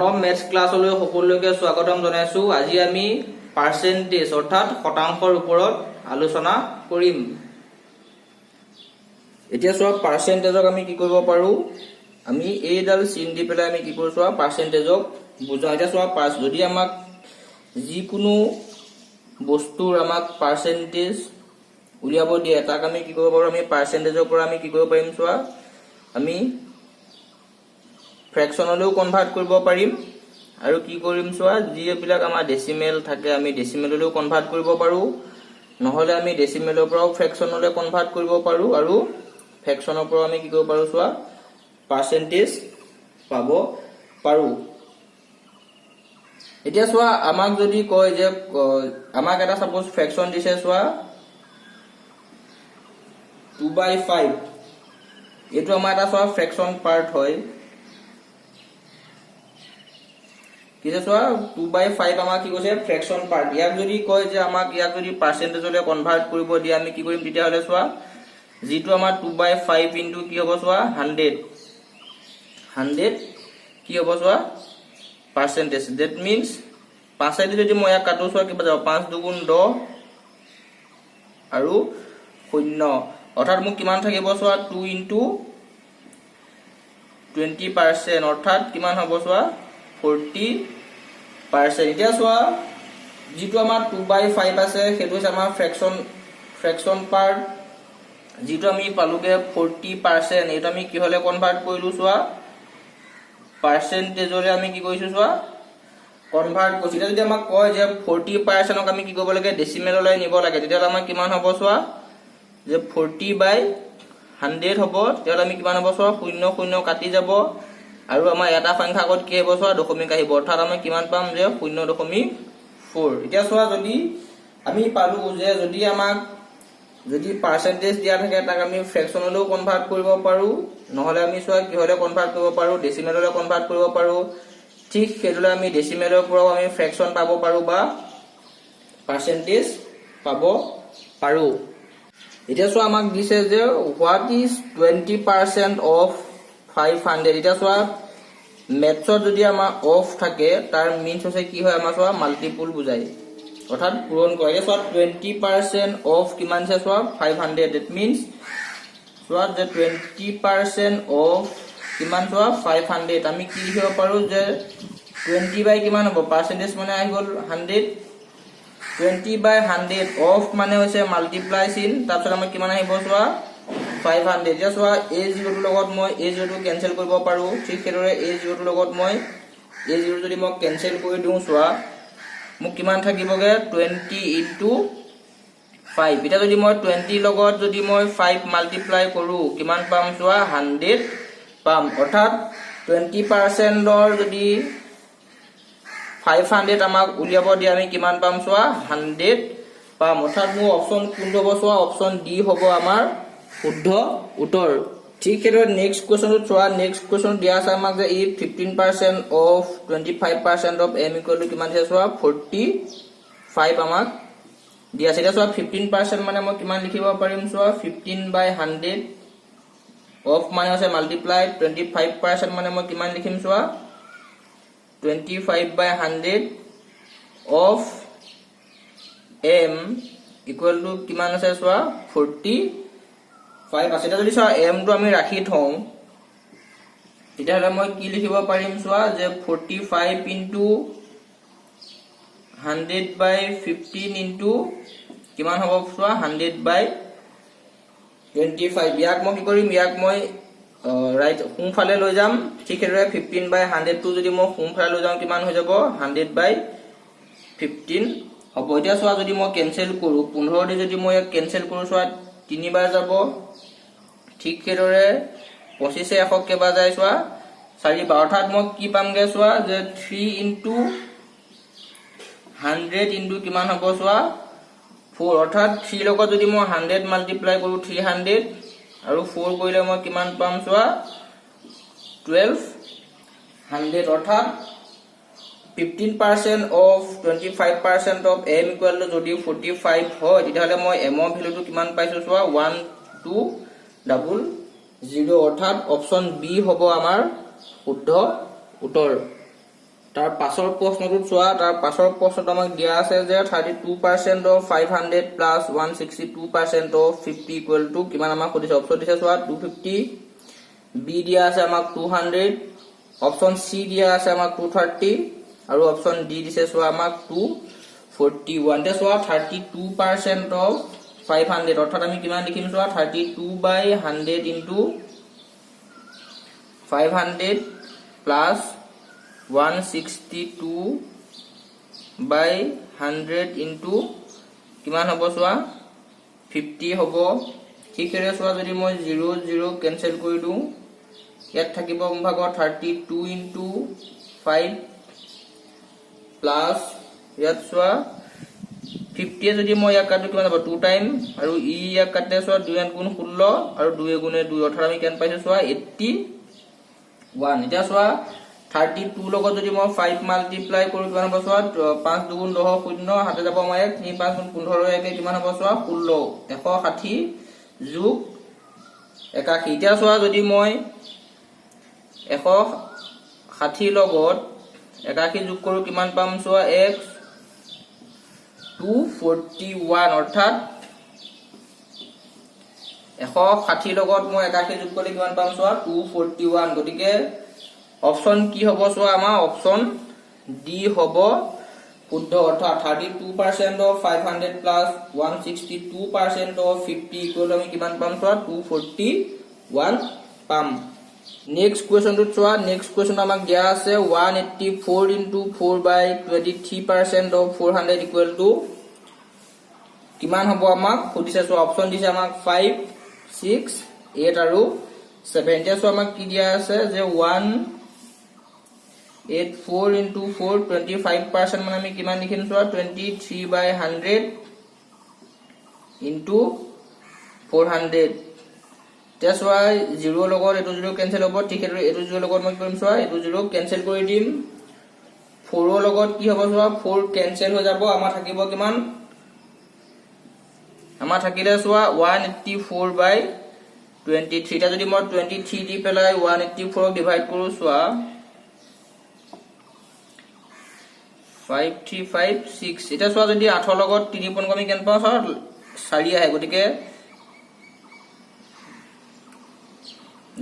নৱম মেথছ ক্লাছলৈ সকলোকে স্বাগতম জনাইছো। আজি আমি পাৰ্চেন্টেজ অৰ্থাৎ শতাংশৰ ওপৰত আলোচনা কৰিম। এতিয়া চোৱা পাৰ্চেন্টেজক আমি কি কৰিব পাৰো, আমি এইডাল চিন দি পেলাই আমি কি কৰো চোৱা পাৰ্চেন্টেজক বুজাও। এতিয়া চোৱা যদি আমাক যিকোনো বস্তুৰ আমাক পাৰ্চেন্টেজ উলিয়াব দিয়ে, তাক আমি কি কৰিব পাৰো, আমি পাৰ্চেন্টেজৰ পৰা আমি কি কৰিব পাৰিম চোৱা, আমি ফ্ৰেকশনলৈও কনভাৰ্ট কৰিব পাৰিম আৰু কি কৰিম চোৱা, যিবিলাক আমাৰ ডেচিমেল থাকে আমি ডেচিমেললৈও কনভাৰ্ট কৰিব পাৰো, নহলে আমি ডেচিমেলৰ পৰাও ফ্ৰেকশনলৈ কনভাৰ্ট কৰিব পাৰো আৰু ফ্ৰেকশনৰ পৰা আমি কি কৰিব পাৰো চোৱা পাৰ্চেন্টেজ পাব পাৰো। এতিয়া চোৱা আমাক যদি কয় যে আমাক এটা সাপোজ ফ্ৰেকশন দিছে চোৱা 2/5, এইটো আমাৰ এটা চোৱা ফ্ৰেকশন পাৰ্ট হয়। কিছে চোৱা 2/5 আমাক কি কৈছে ফ্ৰেকশন পাৰ্ট। ইয়াক যদি কয় যে আমাক ইয়াক যদি পাৰ্চেন্টেজলৈ কনভাৰ্ট কৰিব দিয়ে, আমি কি কৰিম তেতিয়া হলে চোৱা যিটো আমাৰ 2/5 ইনটু কি হ'ব চোৱা 100 কি হ'ব চোৱা পাৰ্চেন্টেজ। দ্যাট মিন্স 5 যদি মই ইয়াক কাটো চোৱা কিবা যাব 5 দুগুণ 10 আৰু 0, অৰ্থাৎ মোক কিমান থাকিব চোৱা 2 ইনটু 20%, অৰ্থাৎ কিমান হ'ব চোৱা 40%। এতিয়া চোৱা যিটো আমাৰ 2/5 আছে সেইটো হৈছে আমাৰ ফ্ৰেকশন পাৰ্ট, যিটো আমি পালোগে 40%, এইটো আমি কি হলে কনভাৰ্ট কৰিলো চোৱা পাৰ্চেন্টেজলৈ আমি কি কৰিছো চোৱা কনভাৰ্ট কৰিছো। এতিয়া যদি আমাক কয় যে 40%ক আমি কি কৰিব লাগে ডেচিমেললৈ নিব লাগে, তেতিয়াহ'লে আমাৰ কিমান হ'ব চোৱা যে 40/100 হ'ব। তেতিয়াহ'লে আমি কিমান হ'ব চোৱা 0 0 কাটি যাব আৰু আমাৰ এটা সংখ্যা আগত কি আহিব চোৱা দশমিক আহিব, অৰ্থাৎ আমি কিমান পাম যে 0.4। এতিয়া চোৱা যদি আমি পালো যে যদি আমাক যদি পাৰ্চেন্টেজ দিয়া থাকে তাক আমি ফ্ৰেকশনলৈও কনভাৰ্ট কৰিব পাৰো, নহলে আমি চোৱা কিহলে কনভাৰ্ট কৰিব পাৰো ডেচিমেললৈ কনভাৰ্ট কৰিব পাৰো। ঠিক সেইদৰে আমি ডেচিমেলৰ পৰাও আমি ফ্ৰেকশন পাব পাৰো বা পাৰ্চেন্টেজ পাব পাৰো। এতিয়া চোৱা আমাক দিছে যে হোৱাট ইজ 20% অফ 500। এতিয়া চোৱা মেথছত যদি আমাৰ অফ থাকে তাৰ মিন্স হৈছে কি হয়, আমাৰ চোৱা মাল্টিপুল বুজায়, অৰ্থাৎ পূৰণ কৰে। এতিয়া চোৱা 20% অফ কিমান আছে চোৱা 500, দ্যাট মিন্স চোৱা যে 20% অফ কিমান চোৱা 500, আমি কি লিখিব পাৰো যে 20 কিমান হ'ব পাৰ্চেন্টেজ মানে আহি গ'ল 100, 20/100 অফ মানে হৈছে মাল্টিপ্লাই চিন, তাৰপিছত আমাৰ কিমান আহিব চোৱা 500। এতিয়া চোৱা a0 লগত মই a0 কেনসেল কৰিব পাৰো, ঠিক সেইদৰে a0 লগত মই a0 যদি মই কেনসেল কৰি দিওঁ চোৱা মোক কিমান থাকিবগে 20 ইনটু 5। এতিয়া যদি মই 20 লগত যদি মই 5 মাল্টিপ্লাই কৰো কিমান পাম চোৱা 100 পাম, অৰ্থাৎ 20%ৰ যদি 500 আমাক উলিয়াব দিয়ে আমি কিমান পাম চোৱা 100 পাম, অৰ্থাৎ মোৰ অপচন কোনটো হ'ব চোৱা অপচন ডি হ'ব আমাৰ শুদ্ধ উত্তৰ। ঠিক সেইদৰে নেক্সট কুৱেশ্যনটো চোৱা, নেক্সট কুৱেশ্যন দিয়া আছে আমাক যে ই 15% of 25% of m equal to কিমান দিছে চোৱা 45 আমাক দিয়া আছে। এতিয়া চোৱা 15% মানে মই কিমান লিখিব পাৰিম চোৱা 15/100 অফ মানে আছে মাল্টিপ্লাই, 25% মানে মই কিমান লিখিম চোৱা 25/100 অফ m ইকুৱেল টু কিমান আছে চোৱা 45 আছে। এতিয়া যদি চোৱা m টো আমি ৰাখি থওঁ তেতিয়াহ'লে মই কি লিখিব পাৰিম চোৱা যে 45 ইনটু 100/15 ইনটু কিমান হ'ব চোৱা 100/25। ইয়াক মই কি কৰিম, ইয়াক মই ৰাইট সোঁফালে লৈ যাম, ঠিক সেইদৰে 15/100 টো যদি মই সোঁফালে লৈ যাওঁ কিমান হৈ যাব 100/15 হ'ব। এতিয়া চোৱা যদি মই কেনসেল কৰো 15 দি যদি মই ইয়াক কেনসেল কৰো চোৱা 3 বাৰ যাব, ঠিক সেইদৰে 25 100 কেইবাৰ যায় চোৱা 4 বাৰ, অৰ্থাৎ মই কি পামগে চোৱা যে 3 ইনটু 100 ইনটু কিমান হ'ব চোৱা 4, অৰ্থাৎ 3 লগত যদি মই 100 মাল্টিপ্লাই কৰো 300 আৰু 4 কৰিলে মই কিমান পাম চোৱা 1200, অৰ্থাৎ 15% of 25% of m equal to যদি 45 হয় তেতিয়াহ'লে মই m ৰ ভ্যালুটো কিমান পাইছো চোৱা 1200, অৰ্থাৎ অপচন বি হ'ব আমাৰ শুদ্ধ উত্তৰ। তাৰ পাছৰ প্ৰশ্নটো চোৱা তাৰ পাছৰ প্ৰশ্নটো আমাক দিয়া আছে যে 32% of 500 plus 162% of 50 equal to কিমান আমাক সুধিছে অপচন দিছে চোৱা 250 বি দিয়া আছে আমাক 200 অপচন সি দিয়া আছে আমাক 230 আৰু অপচন ডি দিছে চোৱা আমাক 241 তে চোৱা 32% of 500 অৰ্থাৎ আমি কিমান লিখিম চোৱা 32/100 into 500 plus 162/100 into কিমান হ'ব চোৱা 50 হ'ব ঠিকৰে চোৱা যদি মই 0 0 কেনসেল কৰি দিও ইয়াত থাকিব ভাগত 32 into 5 plus ইয়াত চোৱা 50 যদি মই ইয়াক কাটো কিমান হ'ব 2 টাইম আৰু ই ইয়াক কাটে চোৱা 2 গুণ 16 আৰু 2 গুণে 2 অৰ্থাৎ আমি কেন পাইছো চোৱা 81 এতিয়া চোৱা 32 লগত যদি মই 5 মাল্টিপ্লাই কৰো কিমান হ'ব চোৱা 5 2 গুণ 10 0 হাতে যাব মই 3 5 গুণ 15 একে কিমান হ'ব চোৱা 16 160 যোগ 81 এতিয়া চোৱা যদি মই 160 লগত 81 যোগ কৰো কিমান পাম চোৱা x 241 অৰ্থাৎ 160 লগত মই 81 যোগ কৰিলে কিমান পাম চোৱা 241 গতিকে অপচন কি হ'ব চোৱা আমাৰ অপচন ডি হ'ব শুদ্ধ অৰ্থাৎ 32% of 500 plus 162% of 50 equal আমি কিমান পাম চোৱা 241 পাম নেক্সট কোৱেশ্চনটো চোৱা নেক্সট কোৱেশ্চন আমাক দিয়া আছে 184 into 4/23% of 400 equal to কিমান হ'ব আমাক সুধিছে চোৱা অপচন দিছে আমাক 5 6 8 আৰু 7 এতিয়া চোৱা আমাক কি দিয়া আছে যে 184 into 4 25% মানে আমি কিমান লিখিম চোৱা 23/100 into 400 এতিয়া চোৱা 0 লগত এটো 0 কেনসেল হ'ব ঠিক এটো 0 লগত মই কৰিম চোৱা এটো 0 কেনসেল কৰি দিম 4 লগত কি হ'ব চোৱা 4 কেনসেল হৈ যাব আমাৰ থাকিব কিমান আমাৰ থাকিলে চোৱা 184/23 টা যদি মই 23 দি পেলাই 184 ক ডিভাইড কৰো চোৱা 5356 এটা চোৱা যদি 8 লগত 3 পন কমি কেন পাও চোৱা 4 আহে গটিকে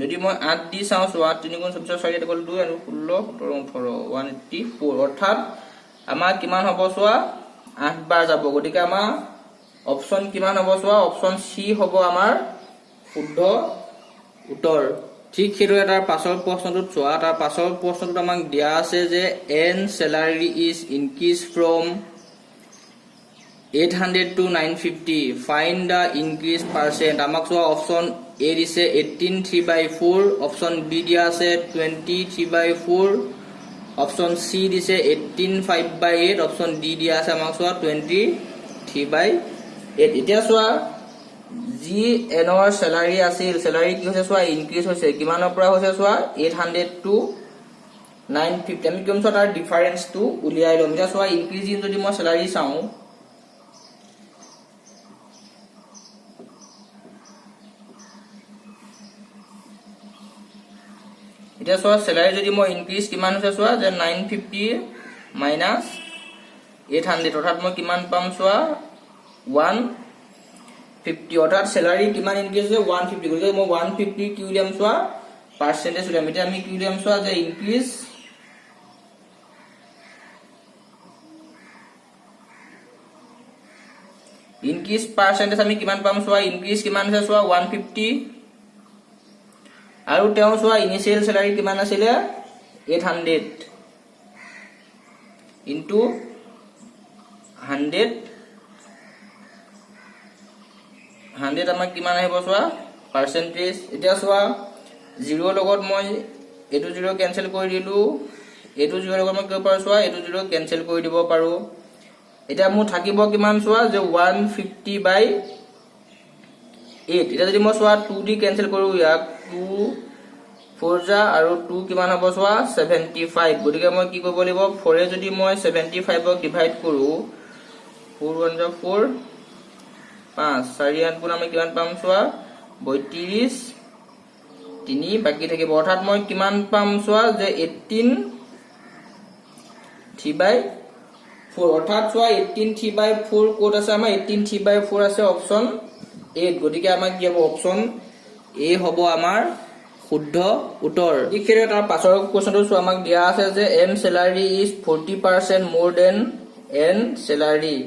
যদি মই 8 দি চাও চোৱা 3 গুণ 4 এটা 2 আৰু 16 17 18 184 অৰ্থাৎ আমাৰ কিমান হ'ব চোৱা 8 বাৰ যাব গটিকে আমাৰ অপচন কিমান হ'ব চোৱা অপচন সি হ'ব আমাৰ শুদ্ধ উত্তৰ ঠিক হেতু এটাৰ পাছৰ প্ৰশ্নটোত চোৱা তাৰ পাছৰ প্ৰশ্নটোত আমাক দিয়া আছে যে N salary is increased from 800 to 950 find the increase percent আমাক চোৱা অপচন এ দিছে 18/3/4 অপচন বি দিয়া আছে 23/4 অপচন সি দিছে 18/5/8 অপচন ডি দিয়া আছে আমাক চোৱা 23/8 এতিয়া চোৱা জি এনৰ স্যালাৰি আছিল স্যালাৰি কি হৈছে চোৱা ইনক্ৰিজ হৈছে কিমানৰ পৰা হৈছে চোৱা 800 to 950 আমি কিমান চোৱা তাৰ ডিফাৰেন্সটো উলিয়াই লম এতিয়া চোৱা ইনক্ৰিজ ইন যদি মই স্যালাৰি চাও এতিয়া চোৱা স্যালাৰি যদি মই ইনক্ৰিজ কিমান হৈছে চোৱা যে 950 মাইনাস 800 অৰ্থাৎ মই কিমান পাম চোৱা 150 অৰ্থাৎ স্যালাৰি কিমান ইনক্ৰিজ হৈছে 150 গতিকে মই 150 কি উলিয়াম চোৱা পাৰ্সেন্টেজ উলিয়াম এতিয়া আমি কি উলিয়াম চোৱা যে ইনক্ৰিজ পাৰ্সেন্টেজ আমি কিমান পাম চোৱা ইনক্ৰিজ কিমান হৈছে চোৱা 150 আৰু তেও চোৱা ইনিশিয়াল স্যালাৰি কিমান আছিল 800 into 100 আমাক কিমান আহিব চোৱা পাৰ্সেন্টেজ এতিয়া চোৱা 0 লগত মই এটো 0 কেনসেল কৰি দিলু এটো 0 লগত মই কি পাৰো চোৱা এটো 0 কেনসেল কৰি দিব পাৰো এটা মু থাকিব কিমান চোৱা যে 150/8 এটা যদি মই চোৱা 2 দি কেনসেল কৰো ইয়াক 2 4 যা আৰু 2 কিমান হ'ব চোৱা 75 গতিকে মই কি কৰিব লাগিব 4 এ যদি মই 75 ক ডিভাইড কৰো 4 1 যা 4 5 4 8 গুণ আমি কিমান পাম চোৱা 32 3 বাকি থাকিব অৰ্থাৎ মই কিমান পাম চোৱা যে 18 3/4 অৰ্থাৎ চোৱা 18 3/4 ক'ত আছে আমাৰ 18 3/4 আছে অপচন 8 গতিকে আমাক কি হ'ব অপচন এ হ'ব আমাৰ শুদ্ধ উত্তৰ ইখেৰে তাৰ পাছৰ কোৱেশ্চনটো চোৱা আমাক দিয়া আছে যে M salary is 40% more than n salary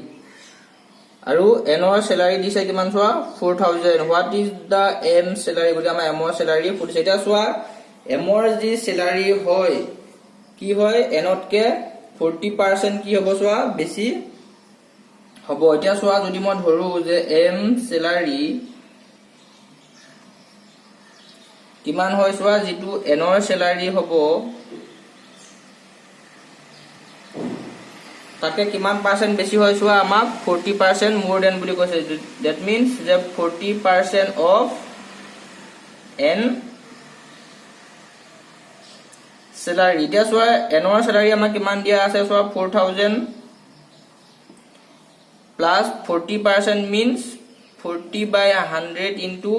আৰু n ৰ salary দিছে কিমান চোৱা 4000 what is the m salary গতিকে আমাৰ m ৰ salary ফুৰিছে এটা চোৱা m ৰ যি salary হয় কি হয় n তকে 40% কি হ'ব চোৱা বেছি হ'ব এতিয়া চোৱা যদি মই ধৰো যে m salary কিমান হয় চোৱা যেটো n ৰ salary হ'ব তাকে কিমান পাৰ্সেন্ট বেছি হয় চোৱা আমাক 40% more than বুলি কৈছে that means যে 40% of n salary এতিয়া চোৱা n ৰ salary আমাক কিমান দিয়া আছে চোৱা 4000 plus 40% means 40/100 into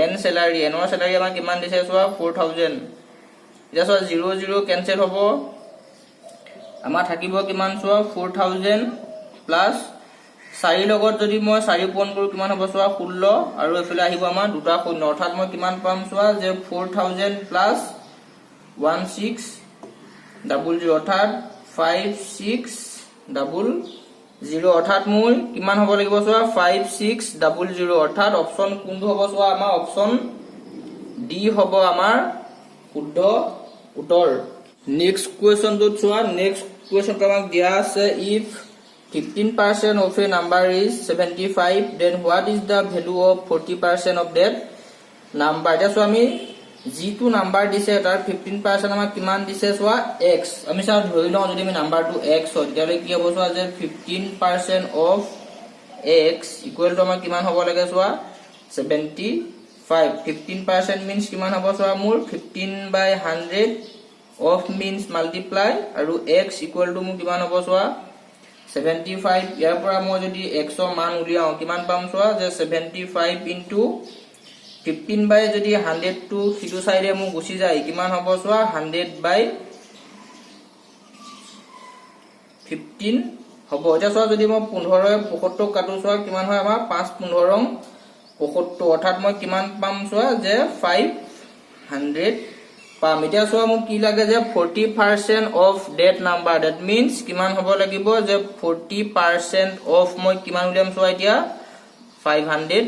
n salary n ৰ salary আমাক কিমান দিছে চোৱা 4000 এতিয়া চোৱা 0 0 cancel হ'ব আমাৰ থাকিব কিমান চোৱা 4000 প্লাস 4 লগত যদি মই 4 পূৰণ কৰো কিমান হ'ব চোৱা 16 আৰু এফালে আহিব আমাৰ দুটা শূন্য অৰ্থাৎ মই কিমান পাম চোৱা যে 4000 প্লাস 1600 অৰ্থাৎ 5600 অৰ্থাৎ মোৰ কিমান হ'ব লাগিব চোৱা 5600 অৰ্থাৎ অপচন কোনটো হ'ব চোৱা আমাৰ অপচন ডি হ'ব আমাৰ শুদ্ধ উত্তৰ নেক্সট কোৱেশ্চন তো চোৱা নেক্সট কোৱেশ্চন আমাক দিয়া আছে if 15% of a number is 75 then what is the value of 40% of that number এটা চোৱা আমি যেটো নাম্বাৰ দিছে তাৰ 15% আমাক কিমান দিছে চোৱা x আমি চাও ধৰি লওঁ যদি আমি নাম্বাৰটো x হয় তেতিয়ালে কি হ'ব চোৱা যে 15% of x ইকুৱেল টু আমাক কিমান হ'ব লাগে চোৱা 75 15% means কিমান হ'ব চোৱা মোৰ 15/100 of means multiply আৰু x equal to মোক কিমান হ'ব চোৱা 75 ইয়াৰ পৰা মই যদি x ৰ মান উলিয়াও কিমান পাম চোৱা যে 75 into 15 বাই যদি 100 টু সিটো সাইডে মোক গুছি যায় কিমান হ'ব চোৱা 100/15 হ'ব এটা চোৱা যদি মই 15 75 কাটো চোৱা কিমান হয় আমাৰ 5 15 75 অৰ্থাৎ মই কিমান পাম চোৱা যে 500 পাম এতিয়া চোৱা মোক কি লাগে যে 40% of that number that means কিমান হ'ব লাগিব যে 40% of মই কিমান উলিয়াম চোৱা এতিয়া 500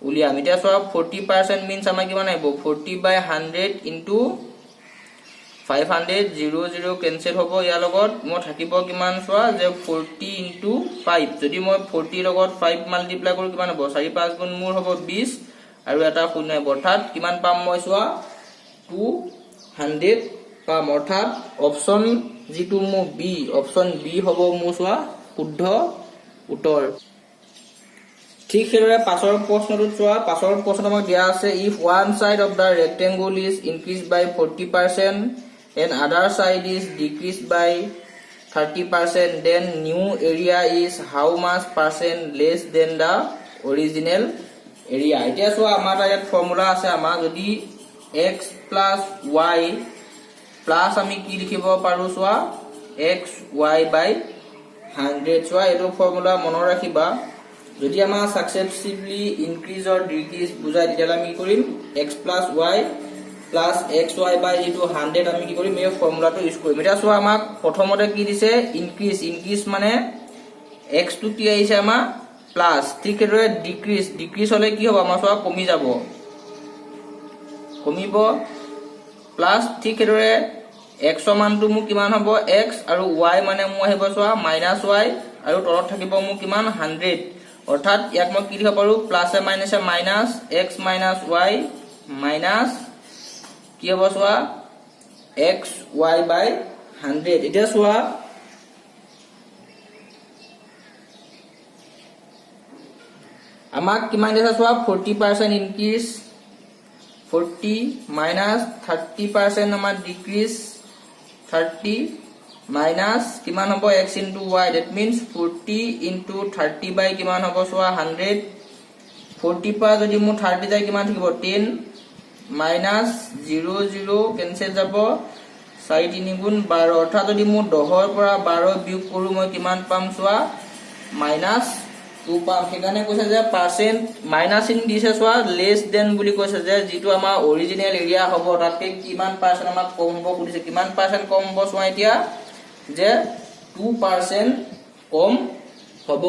উলিয়াম এতিয়া চোৱা 40% means আমাৰ কিমান আহিব 40/100 into 500 0 0 cancel হ'ব ইয়াৰ লগত মই থাকিব কিমান চোৱা যে 40 into 5 যদি মই 40 লগত 5 মাল্টিপ্লাই কৰো কিমান হ'ব 4 5 গুণ মোৰ হ'ব 20 আৰু এটা শূন্য হ'ব অৰ্থাৎ কিমান পাম মই চোৱা 200 পাম অৰ্থাৎ অপচন যেটো মু বি অপচন বি হ'ব মু চোৱা শুদ্ধ উত্তৰ ঠিক হেৰে পাছৰ প্ৰশ্নটো চোৱা পাছৰ প্ৰশ্ন আমাক দিয়া আছে if one side of the rectangle is increased by 40% and other side is decreased by 30% then new area is how much percent less than the original area এতিয়া চোৱা আমাৰ ইয়াত ফৰ্মুলা আছে আমাৰ যদি x plus y plus আমি কি লিখিব পাৰো চোৱা x y by 100 চোৱা এটো ফৰ্মুলা মনত ৰাখিবা যদি আমাৰ সাকসেসফুলি ইনক্ৰিজ অৰ ডিক্ৰিজ বুজাই দিলে আমি কি কৰিম x plus y plus xy by 100 আমি কি কৰিম এই ফৰ্মুলাটো ইউজ কৰিম এটা চোৱা আমাক প্ৰথমতে কি দিছে ইনক্ৰিজ মানে x টো কি আহিছে আমাৰ প্লাস ঠিক এৰে ডিক্ৰিজ হলে কি হ'ব আমাৰ চোৱা কমি যাব কমিব প্লাস ঠিক এৰে x মানটো মু কিমান হ'ব x আৰু y মানে মু আহিব চোৱা -y আৰু তলত থাকিব মু কিমান 100 অৰ্থাৎ ইয়াক মই কি লিখিব পাৰো প্লাস এ মাইনাস x y মাইনাস কি হ'ব চোৱা x y by 100 এটা চোৱা আমাক কিমান দিছে চোৱা 40% ইনক্ৰিজ 40 minus 30% আমাৰ decrease 30 minus কিমান হ'ব x into y that means 40 into 30 by কিমান হ'ব চোৱা 100 40 পৰা যদি মু 30 যায় কিমান থাকিব 10 minus 0 0 cancel যাব 4 3 গুণ 12 অৰ্থাৎ যদি মই 10 ৰ পৰা 12 বিয়োগ কৰো মই কিমান পাম চোৱা -2 পাম সেইকাৰণে কৈছে যে পাৰ্চেন্ট মাইনাস ইন দিছে চোৱা লেস দেন বুলি কৈছে যে যেটো আমাৰ অৰিজিনেল এৰিয়া হ'ব তাতকে কিমান পাৰ্চেন্ট আমাক কম হ'ব খুদিছে কিমান পাৰ্চেন্ট কম হ'ব চোৱা এতিয়া যে 2% কম হ'ব